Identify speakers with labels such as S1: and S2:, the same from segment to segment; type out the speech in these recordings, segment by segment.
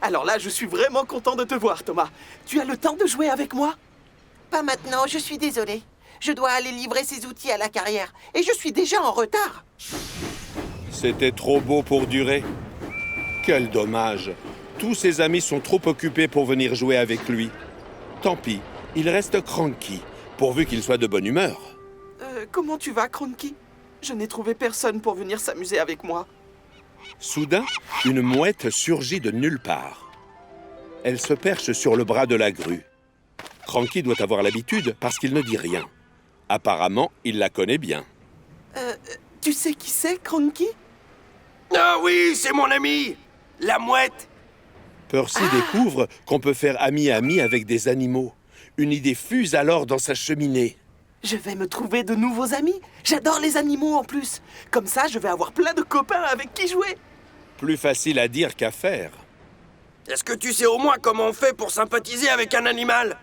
S1: Alors là, je suis vraiment content de te voir, Thomas. Tu as le temps de jouer avec moi?
S2: Pas maintenant, je suis désolé. Je dois aller livrer ces outils à la carrière. Et je suis déjà en retard.
S3: C'était trop beau pour durer. Quel dommage. Tous ses amis sont trop occupés pour venir jouer avec lui. Tant pis, il reste Cranky, pourvu qu'il soit de bonne humeur.
S1: Comment tu vas, Cranky? Je n'ai trouvé personne pour venir s'amuser avec moi.
S3: Soudain, une mouette surgit de nulle part. Elle se perche sur le bras de la grue. Cranky doit avoir l'habitude parce qu'il ne dit rien. Apparemment, il la connaît bien.
S1: Tu sais qui c'est, Cranky?
S4: Ah oui, c'est mon ami, la mouette.
S3: Percy découvre qu'on peut faire ami-ami avec des animaux. Une idée fuse alors dans sa cheminée.
S1: Je vais me trouver de nouveaux amis. J'adore les animaux en plus. Comme ça, je vais avoir plein de copains avec qui jouer.
S3: Plus facile à dire qu'à faire.
S4: Est-ce que tu sais au moins comment on fait pour sympathiser avec un animal?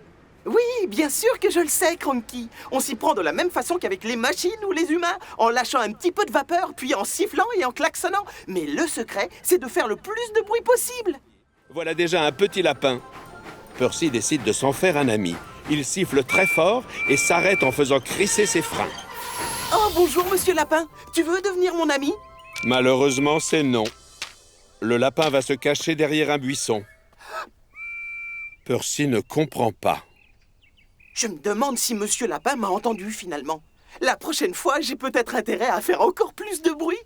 S1: Oui, bien sûr que je le sais, Cranky. On s'y prend de la même façon qu'avec les machines ou les humains, en lâchant un petit peu de vapeur, puis en sifflant et en klaxonnant. Mais le secret, c'est de faire le plus de bruit possible.
S3: Voilà déjà un petit lapin. Percy décide de s'en faire un ami. Il siffle très fort et s'arrête en faisant crisser ses freins.
S1: Oh, bonjour, monsieur Lapin. Tu veux devenir mon ami?
S3: Malheureusement, c'est non. Le lapin va se cacher derrière un buisson. Percy ne comprend pas.
S1: Je me demande si monsieur Lapin m'a entendu finalement. La prochaine fois, j'ai peut-être intérêt à faire encore plus de bruit.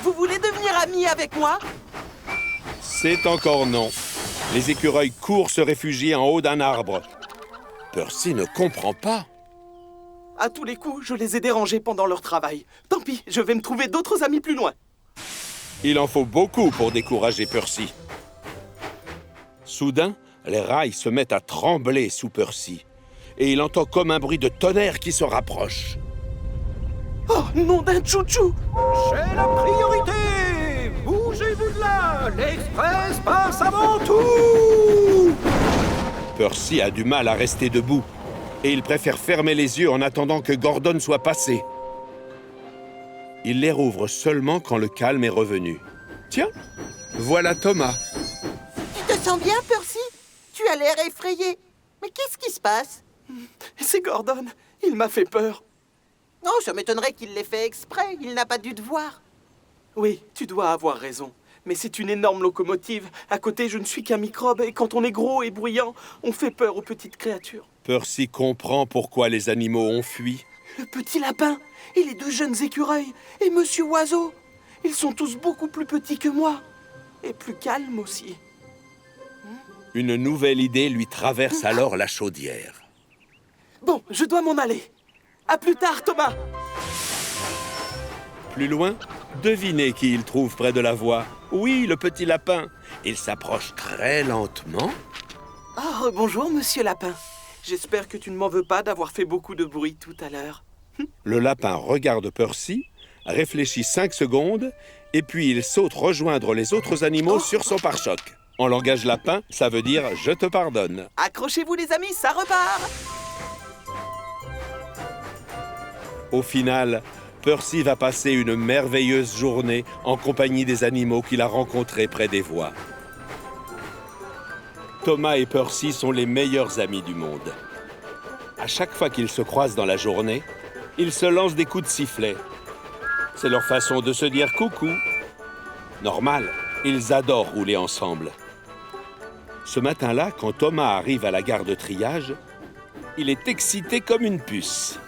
S1: Vous voulez devenir ami avec moi?
S3: C'est encore non. Les écureuils courent se réfugier en haut d'un arbre. Percy ne comprend pas.
S1: À tous les coups, je les ai dérangés pendant leur travail. Tant pis, je vais me trouver d'autres amis plus loin.
S3: Il en faut beaucoup pour décourager Percy. Soudain, les rails se mettent à trembler sous Percy. Et il entend comme un bruit de tonnerre qui se rapproche.
S1: Oh, nom d'un tchou-tchou!
S5: C'est la priorité! Bougez-vous de là! L'Express passe avant tout!
S3: Percy a du mal à rester debout. Et il préfère fermer les yeux en attendant que Gordon soit passé. Il les rouvre seulement quand le calme est revenu. Tiens, voilà Thomas.
S2: Tu te sens bien, Percy? Tu as l'air effrayé. Mais qu'est-ce qui se passe?
S1: C'est Gordon. Il m'a fait peur.
S2: Oh, ça m'étonnerait qu'il l'ait fait exprès. Il n'a pas dû te voir.
S1: Oui, tu dois avoir raison. Mais c'est une énorme locomotive. À côté, je ne suis qu'un microbe. Et quand on est gros et bruyant, on fait peur aux petites créatures.
S3: Percy comprend pourquoi les animaux ont fui.
S1: Le petit lapin et les deux jeunes écureuils et Monsieur Oiseau. Ils sont tous beaucoup plus petits que moi. Et plus calmes aussi.
S3: Une nouvelle idée lui traverse alors la chaudière.
S1: Bon, je dois m'en aller. À plus tard, Thomas.
S3: Plus loin, devinez qui il trouve près de la voie. Oui, le petit lapin. Il s'approche très lentement.
S1: Oh, bonjour, Monsieur Lapin. J'espère que tu ne m'en veux pas d'avoir fait beaucoup de bruit tout à l'heure.
S3: Le lapin regarde Percy, réfléchit 5 secondes, et puis il saute rejoindre les autres animaux sur son pare-choc. En langage lapin, ça veut dire « je te pardonne ».
S1: Accrochez-vous les amis, ça repart.
S3: Au final, Percy va passer une merveilleuse journée en compagnie des animaux qu'il a rencontrés près des voies. Thomas et Percy sont les meilleurs amis du monde. À chaque fois qu'ils se croisent dans la journée, ils se lancent des coups de sifflet. C'est leur façon de se dire coucou. Normal, ils adorent rouler ensemble. Ce matin-là, quand Thomas arrive à la gare de triage, il est excité comme une puce.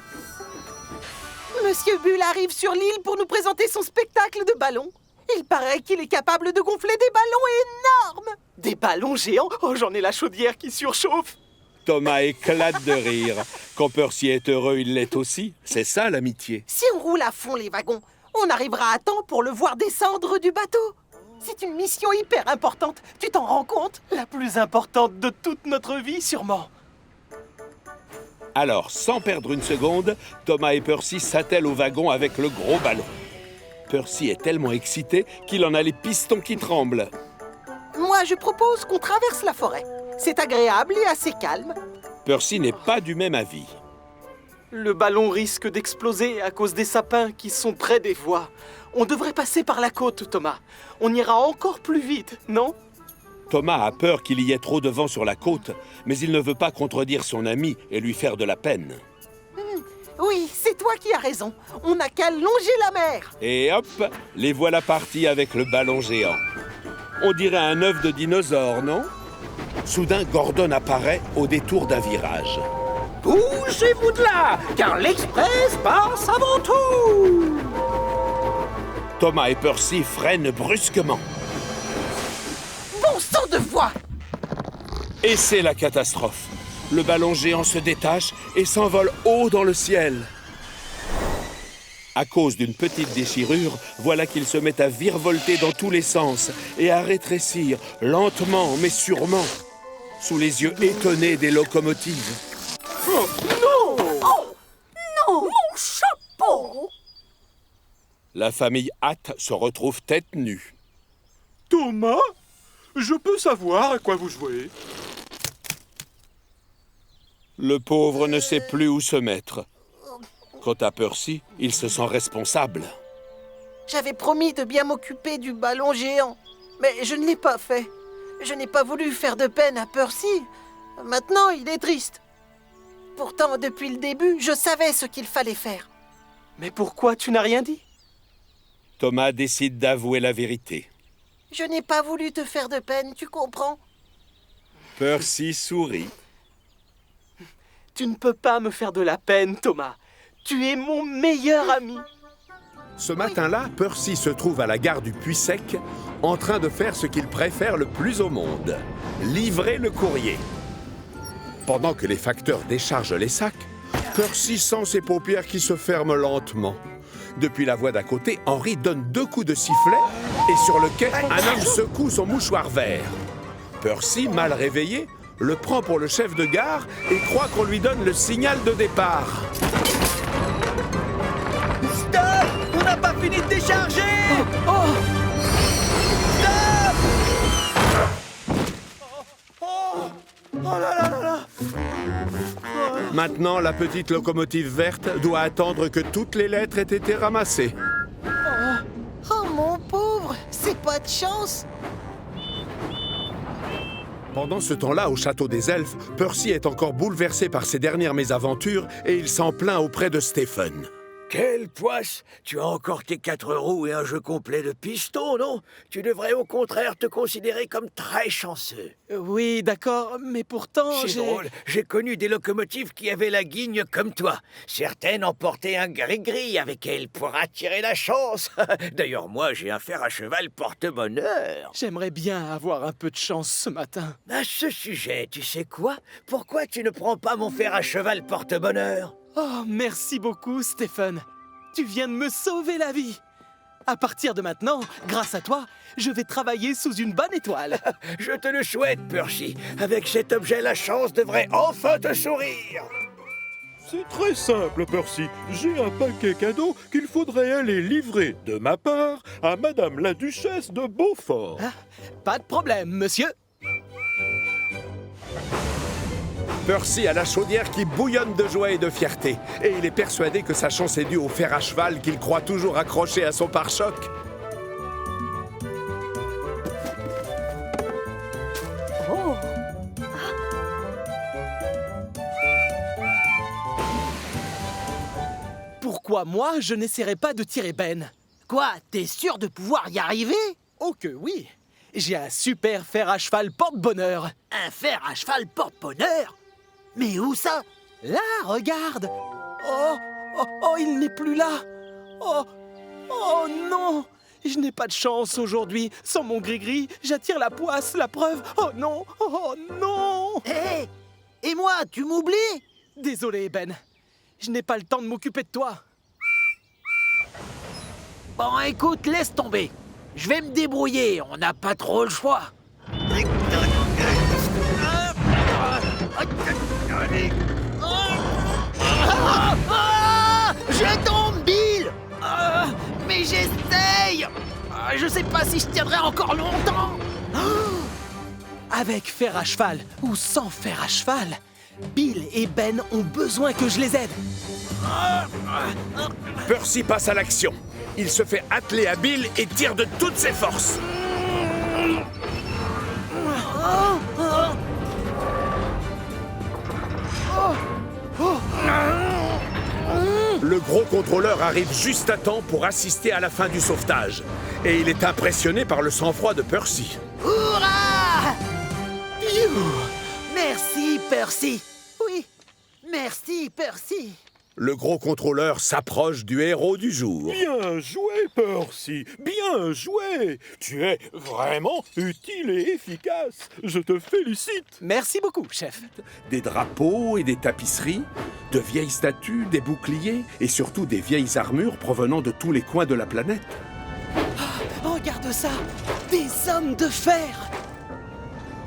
S2: Monsieur Bull arrive sur l'île pour nous présenter son spectacle de ballons. Il paraît qu'il est capable de gonfler des ballons énormes.
S1: Des ballons géants? Oh, j'en ai la chaudière qui surchauffe.
S3: Thomas éclate de rire. Quand Percy est heureux, il l'est aussi. C'est ça l'amitié.
S2: Si on roule à fond les wagons, on arrivera à temps pour le voir descendre du bateau. C'est une mission hyper importante, tu t'en rends compte?
S1: La plus importante de toute notre vie, sûrement.
S3: Alors, sans perdre une seconde, Thomas et Percy s'attellent au wagon avec le gros ballon. Percy est tellement excité qu'il en a les pistons qui tremblent.
S2: Moi, je propose qu'on traverse la forêt. C'est agréable et assez calme.
S3: Percy n'est pas du même avis.
S1: Le ballon risque d'exploser à cause des sapins qui sont près des voies. On devrait passer par la côte, Thomas. On ira encore plus vite, non?
S3: Thomas a peur qu'il y ait trop de vent sur la côte, mais il ne veut pas contredire son ami et lui faire de la peine.
S2: Oui, c'est toi qui as raison. On n'a qu'à longer la mer.
S3: Et hop, les voilà partis avec le ballon géant. On dirait un œuf de dinosaure, non? Soudain, Gordon apparaît au détour d'un virage.
S5: Bougez-vous de là, car l'express passe avant tout.
S3: Thomas et Percy freinent brusquement.
S2: Bon sang de voix!
S3: Et c'est la catastrophe. Le ballon géant se détache et s'envole haut dans le ciel. À cause d'une petite déchirure, voilà qu'il se met à virevolter dans tous les sens et à rétrécir, lentement mais sûrement, sous les yeux étonnés des locomotives.
S2: Oh non! Oh non! Mon chapeau!
S3: La famille Hatt se retrouve tête nue.
S6: Thomas, je peux savoir à quoi vous jouez?
S3: Le pauvre ne sait plus où se mettre. Quant à Percy, il se sent responsable.
S2: J'avais promis de bien m'occuper du ballon géant, mais je ne l'ai pas fait. Je n'ai pas voulu faire de peine à Percy. Maintenant, il est triste. Pourtant, depuis le début, je savais ce qu'il fallait faire.
S1: Mais pourquoi tu n'as rien dit?
S3: Thomas décide d'avouer la vérité.
S2: Je n'ai pas voulu te faire de peine, tu comprends?
S3: Percy sourit.
S1: Tu ne peux pas me faire de la peine, Thomas. Tu es mon meilleur ami.
S3: Ce matin-là, Percy se trouve à la gare du Puy-Sec, en train de faire ce qu'il préfère le plus au monde, livrer le courrier. Pendant que les facteurs déchargent les sacs, Percy sent ses paupières qui se ferment lentement. Depuis la voie d'à côté, Henry donne 2 coups de sifflet et sur le quai, un homme secoue son mouchoir vert. Percy, mal réveillé, le prend pour le chef de gare et croit qu'on lui donne le signal de départ.
S5: Stop! On n'a pas fini de décharger!
S3: Maintenant, la petite locomotive verte doit attendre que toutes les lettres aient été ramassées.
S2: Oh mon pauvre, c'est pas de chance.
S3: Pendant ce temps-là, au château des elfes, Percy est encore bouleversé par ses dernières mésaventures et il s'en plaint auprès de Stephen.
S7: Quelle poisse! Tu as encore tes 4 roues et un jeu complet de pistons, non? Tu devrais au contraire te considérer comme très chanceux.
S1: Oui, d'accord, mais pourtant,
S7: C'est drôle, j'ai connu des locomotives qui avaient la guigne comme toi. Certaines emportaient un gris-gris avec elles pour attirer la chance. D'ailleurs, moi, j'ai un fer à cheval porte-bonheur.
S1: J'aimerais bien avoir un peu de chance ce matin.
S7: À ce sujet, tu sais quoi? Pourquoi tu ne prends pas mon fer à cheval porte-bonheur?
S1: Oh, merci beaucoup, Stephen. Tu viens de me sauver la vie. À partir de maintenant, grâce à toi, je vais travailler sous une bonne étoile.
S7: Je te le souhaite, Percy. Avec cet objet, la chance devrait enfin te sourire.
S6: C'est très simple, Percy. J'ai un paquet cadeau qu'il faudrait aller livrer de ma part à Madame la Duchesse de Beaufort.
S1: Ah, pas de problème, monsieur.
S3: Percy a la chaudière qui bouillonne de joie et de fierté. Et il est persuadé que sa chance est due au fer à cheval qu'il croit toujours accroché à son pare-choc.
S1: Pourquoi moi, je n'essaierai pas de tirer Ben?
S2: Quoi, t'es sûr de pouvoir y arriver?
S1: Oh que oui. J'ai un super fer à cheval porte-bonheur.
S2: Un fer à cheval porte-bonheur? Mais où ça?
S1: Là, regarde. Oh, oh, oh, il n'est plus là. Oh, oh non. Je n'ai pas de chance aujourd'hui. Sans mon gris-gris, j'attire la poisse, la preuve. Oh non, oh non.
S2: Hé! Et moi, tu m'oublies?
S1: Désolé, Ben. Je n'ai pas le temps de m'occuper de toi.
S2: Bon, écoute, laisse tomber. Je vais me débrouiller, on n'a pas trop le choix. Je tombe, Bill! Mais j'essaye! Je sais pas si je tiendrai encore longtemps.
S1: Avec fer à cheval ou sans fer à cheval, Bill et Ben ont besoin que je les aide.
S3: Percy passe à l'action. Il se fait atteler à Bill et tire de toutes ses forces. contrôleur arrive juste à temps pour assister à la fin du sauvetage. Et il est impressionné par le sang-froid de Percy.
S2: Hurrah! Merci, Percy. Oui, merci, Percy.
S3: Le gros contrôleur s'approche du héros du jour.
S6: Bien joué, Percy, bien joué. Tu es vraiment utile et efficace. Je te félicite.
S1: Merci beaucoup, chef.
S3: Des drapeaux et des tapisseries, de vieilles statues, des boucliers et surtout des vieilles armures provenant de tous les coins de la planète.
S1: Regarde ça, des hommes de fer.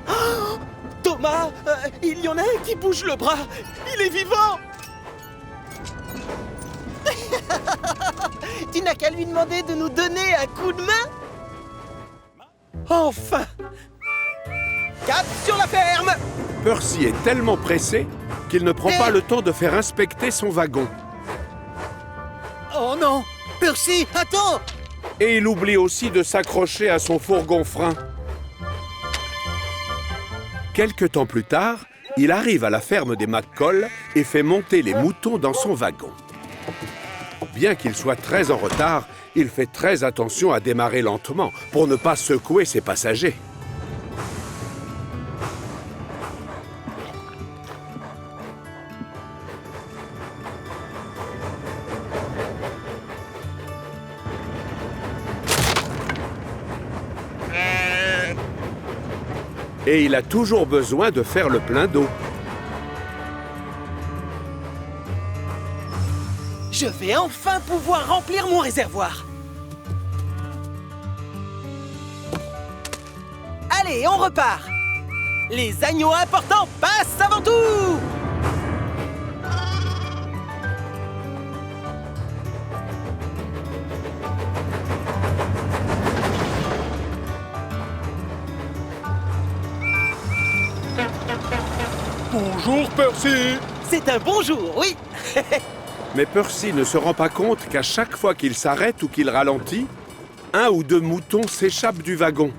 S1: Oh, Thomas, il y en a un qui bouge le bras. Il est vivant.
S2: Tu n'as qu'à lui demander de nous donner un coup de main.
S1: Enfin. Cap sur la ferme.
S3: Percy est tellement pressé qu'il ne prend pas le temps de faire inspecter son wagon.
S2: Oh non, Percy, attends.
S3: Et il oublie aussi de s'accrocher à son fourgon-frein. Quelque temps plus tard, il arrive à la ferme des McCall et fait monter les moutons dans son wagon. Bien qu'il soit très en retard, il fait très attention à démarrer lentement pour ne pas secouer ses passagers. Et il a toujours besoin de faire le plein d'eau.
S1: Je vais enfin pouvoir remplir mon réservoir. Allez, on repart. Les agneaux importants passent avant tout.
S6: Bonjour, Percy.
S1: C'est un bonjour, oui.
S3: Mais Percy ne se rend pas compte qu'à chaque fois qu'il s'arrête ou qu'il ralentit, un ou deux moutons s'échappent du wagon.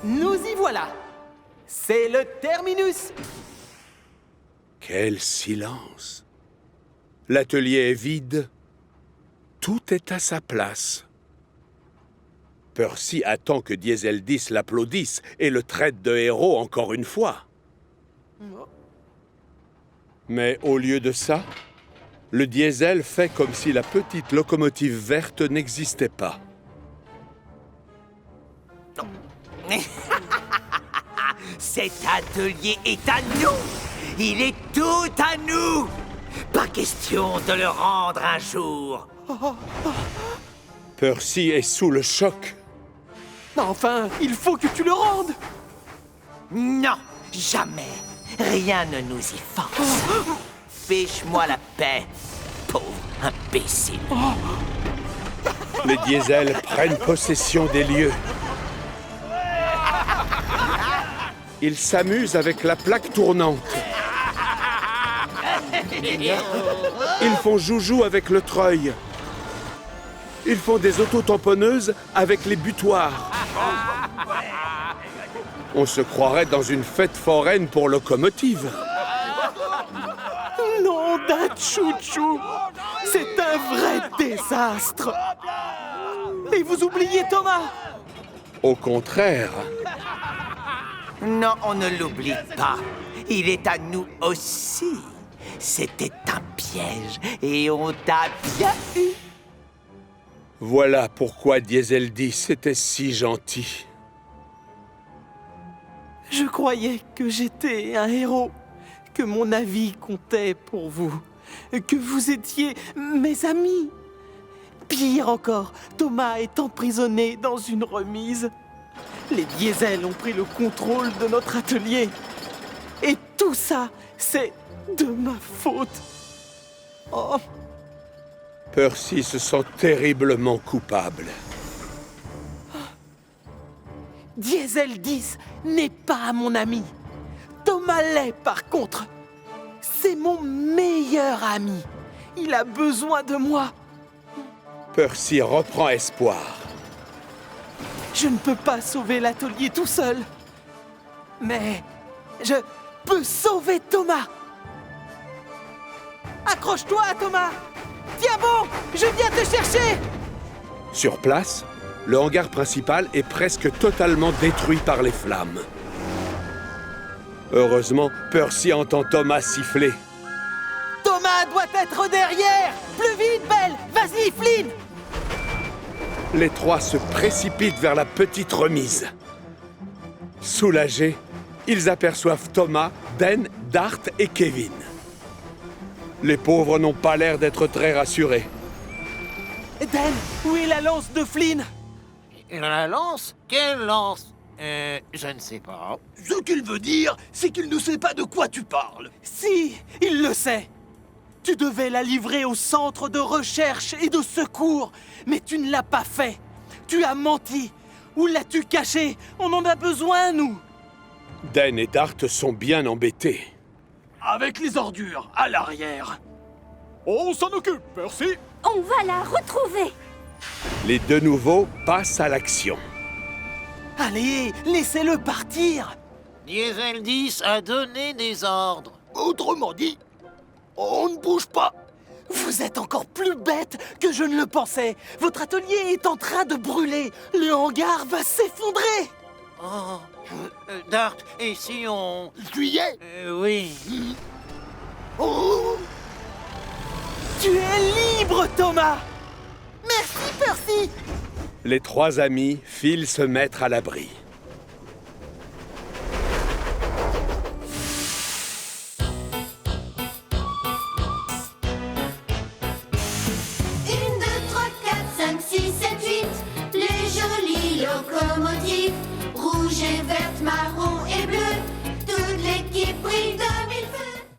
S1: Nous y voilà. C'est le terminus.
S3: Quel silence! L'atelier est vide. Tout est à sa place. Percy attend que Diesel 10 l'applaudisse et le traite de héros encore une fois. Mais au lieu de ça, le Diesel fait comme si la petite locomotive verte n'existait pas.
S7: Cet atelier est à nous. Il est tout à nous. Pas question de le rendre un jour.
S3: Percy est sous le choc.
S1: Enfin, il faut que tu le rendes.
S7: Non, jamais. Rien ne nous y force. Fiche-moi la paix, pauvre imbécile.
S3: Les diesels prennent possession des lieux. Ils s'amusent avec la plaque tournante. Ils font joujou avec le treuil. Ils font des autotamponneuses avec les butoirs. On se croirait dans une fête foraine pour locomotives.
S1: Non, d'un chouchou. C'est un vrai désastre. Et vous oubliez Thomas.
S3: Au contraire,
S7: Non, on ne l'oublie pas. Il est à nous aussi. C'était un piège et on t'a bien eu.
S3: voilà pourquoi Diesel 10 était si gentil.
S1: Je croyais que j'étais un héros, que mon avis comptait pour vous, que vous étiez mes amis. Pire encore, Thomas est emprisonné dans une remise. Les diesels ont pris le contrôle de notre atelier. Et tout ça, c'est de ma faute. Oh,
S3: Percy se sent terriblement coupable.
S1: Diesel 10 n'est pas mon ami. Thomas l'est par contre. C'est mon meilleur ami. Il a besoin de moi.
S3: Percy reprend espoir.
S1: Je ne peux pas sauver l'atelier tout seul. Mais je peux sauver Thomas. Accroche-toi, Thomas. Tiens bon, je viens te chercher.
S3: Sur place, le hangar principal est presque totalement détruit par les flammes. Heureusement, Percy entend Thomas siffler.
S1: Thomas doit être derrière. Plus vite, Belle. Vas-y, Flynn.
S3: Les trois se précipitent vers la petite remise. Soulagés, ils aperçoivent Thomas, Ben, Dart et Kevin. Les pauvres n'ont pas l'air d'être très rassurés.
S1: Dan, où est la lance de Flynn?
S2: La lance? Quelle lance? Je ne sais pas.
S5: Ce qu'il veut dire, c'est qu'il ne sait pas de quoi tu parles.
S1: Si, il le sait. Tu devais la livrer au centre de recherche et de secours, mais tu ne l'as pas fait. Tu as menti. Où l'as-tu caché? On en a besoin, nous.
S3: Dan et Dart sont bien embêtés.
S5: Avec les ordures, à l'arrière.
S6: On s'en occupe, Percy.
S8: On va la retrouver.
S3: Les deux nouveaux passent à l'action.
S1: Allez, laissez-le partir.
S2: Diesel 10 a donné des ordres.
S5: Autrement dit, on ne bouge pas.
S1: Vous êtes encore plus bête que je ne le pensais. Votre atelier est en train de brûler. Le hangar va s'effondrer.
S2: Oh. Dart, et si on...
S5: Tu y es?
S2: Oui.
S5: Oh.
S1: Tu es libre, Thomas.
S2: Merci, Percy.
S3: Les trois amis filent se mettre à l'abri.
S9: Une, deux, trois, quatre, cinq, six, sept, huit. Les jolies locomotives, rouge et verte, marron.